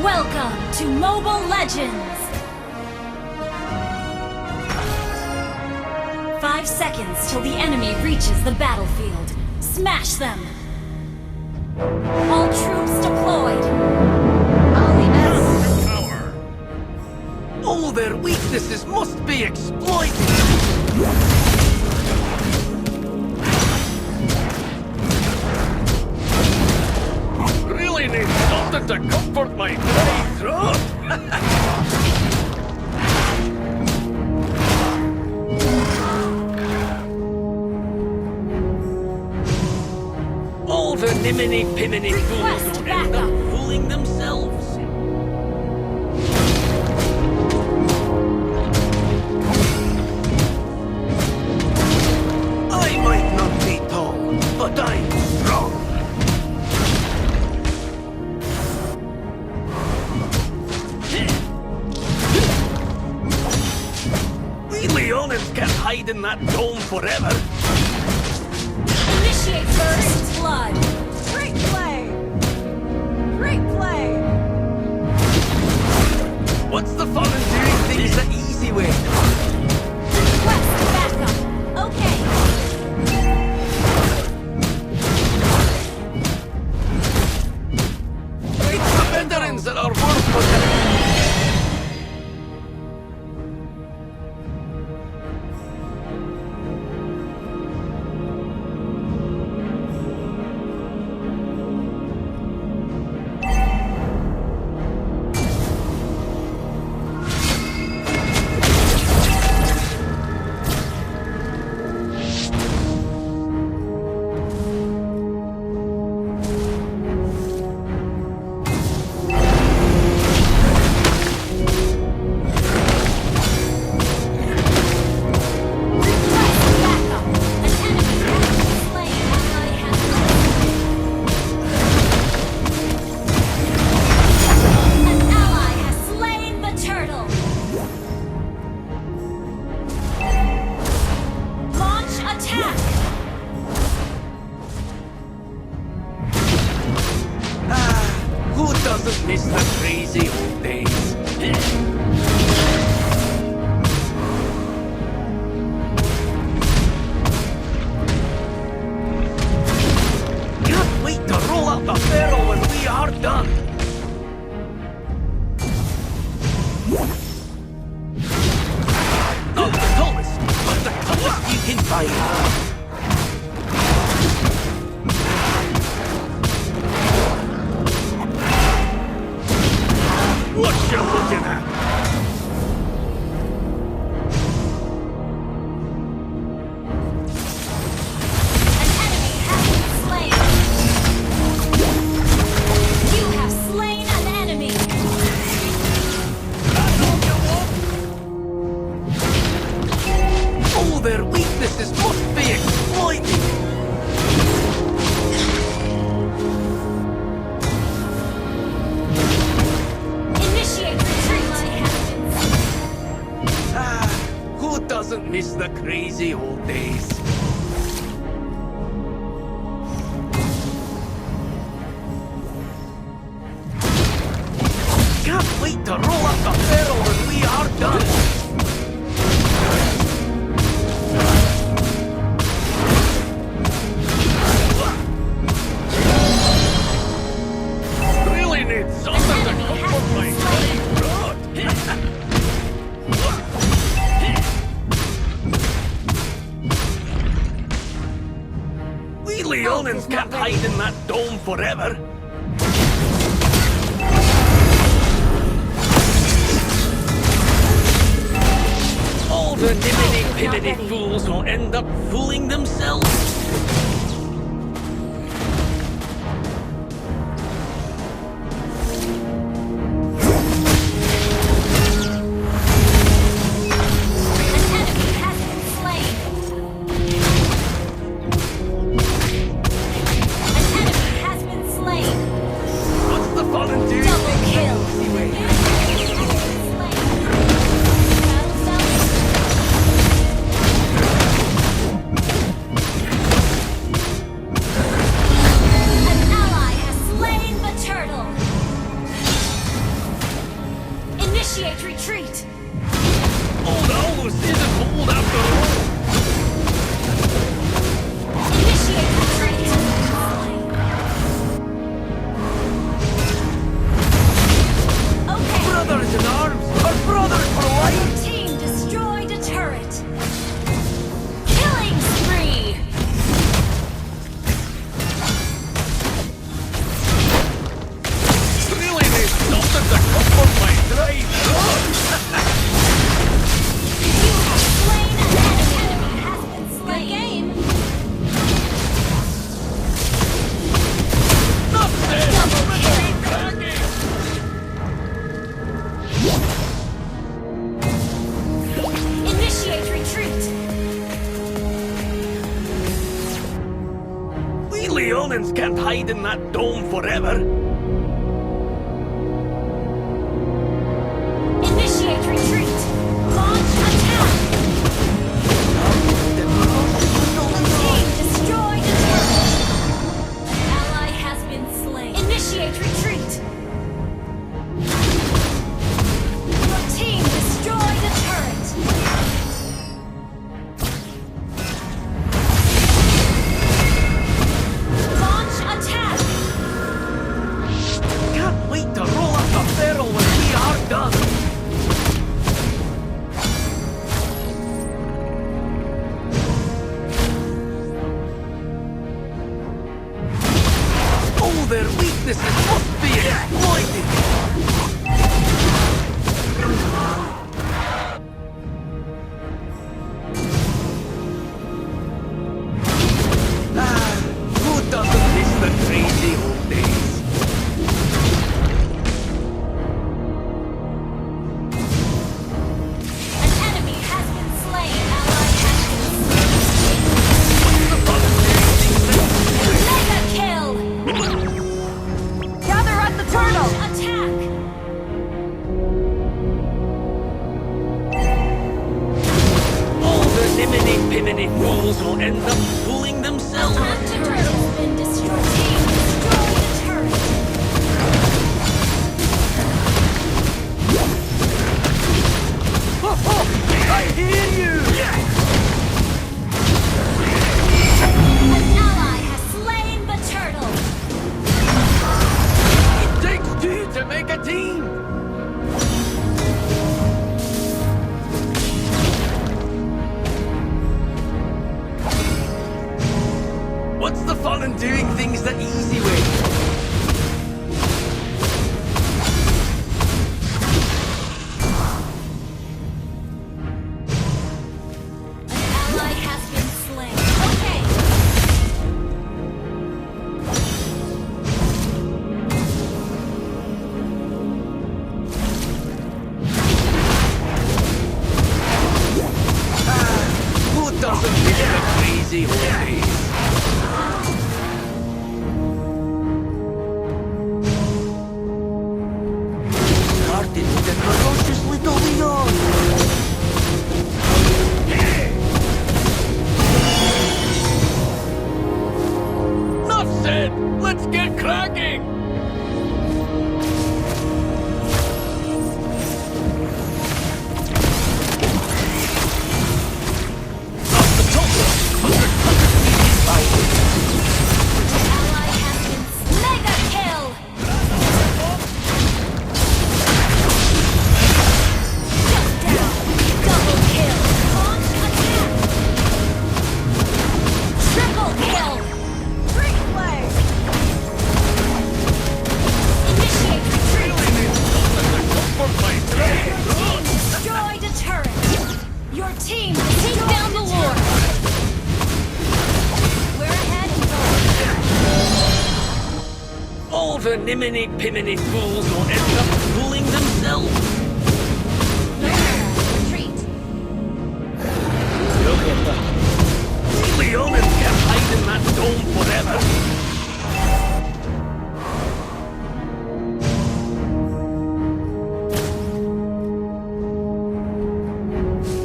Welcome to Mobile Legends! 5 seconds till the enemy reaches the battlefield. Smash them! All troops deployed! Power. All their weaknesses must be exploited! Really need something to comfort my dry throat! All the niminy-piminy fools who end up fooling themselves. I might not be tall, but I'm strong. We Leonins can't hide in that dome forever. Initiate first blood! Great play! Great play! What's the fun in doing things the easy way? Request backup! Okay! It's the veterans that are worth protecting. Who doesn't miss the crazy old days? Can't wait to roll out the barrel when we are done. Not the tallest, but the toughest you can find. What you looking at? An enemy has been slain! You have slain an enemy! That's all you want? All their weaknesses must be exploited! Initiate retreat! Who doesn't miss the crazy old days? Can't wait to roll out the barrel when we are done! Really need something to comfort my dry throat! We Leonins can't hide in that dome forever. All the niminy-piminy fools will end up fooling themselves. An enemy has been slain! An enemy has been slain! What's the fun in doing Double things kill! the easy way? Battle cell We Leonins can't hide in that dome forever. Initiate retreat. Launch attack. Team, destroy the turret. An ally has been slain. Initiate retreat. Your team destroyed a turret. Launch attack. Can't wait to roll up the barrel when we are done. All their weaknesses must be exploited. Who doesn't miss the crazy old days? An enemy has been slain. Ally has been slain. Mega kill. Gather at the turtle! Attack. All the niminy-piminy fools will end up fooling themselves. The turret's been destroyed. Team, destroy the turret. I hear you! An ally has slain the turtle. It takes two to make a team. What's the fun in doing things the easy way? An ally has been slain. Okay. Who doesn't miss the crazy old days? Started with a ferocious little Leon. Enough said! Let's get cracking! Off the top! 100 feet behind. Ally has been mega kill. Shut down. Double kill. Launch attack. Triple kill. Great play! Initiate retreat. For Destroyed a turret. Your team take down the Lord. We're ahead in gold. all the niminy-piminy fools will end up fooling themselves. Retreat. Look at that. Leonins can't hide in that dome forever.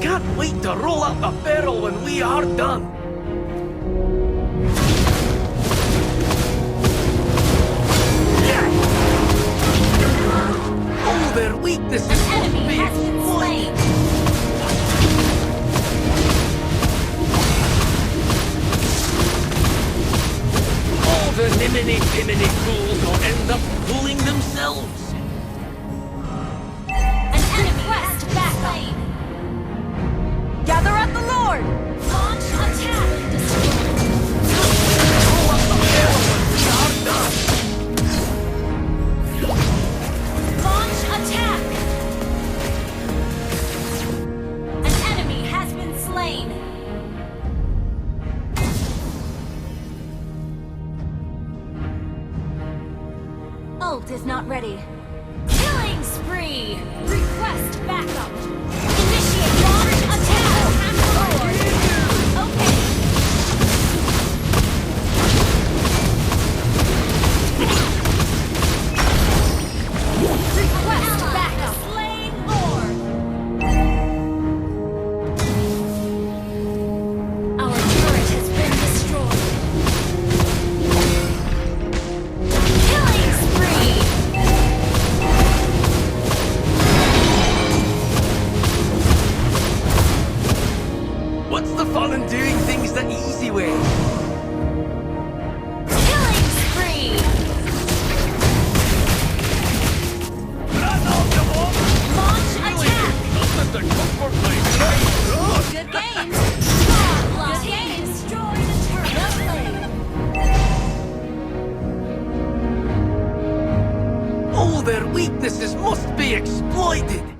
Can't wait to roll out the barrel when we are done. All their weaknesses An must enemy be has been slain. all the niminy-piminy fools will end up fooling themselves. An enemy quest backup. Gather at the Lord! Launch attack. Roll up the barrel when we are done. Launch attack. An enemy has been slain. Ult is not ready. Killing spree. Request backup. Initiate launch attack. Okay. Their weaknesses must be exploited.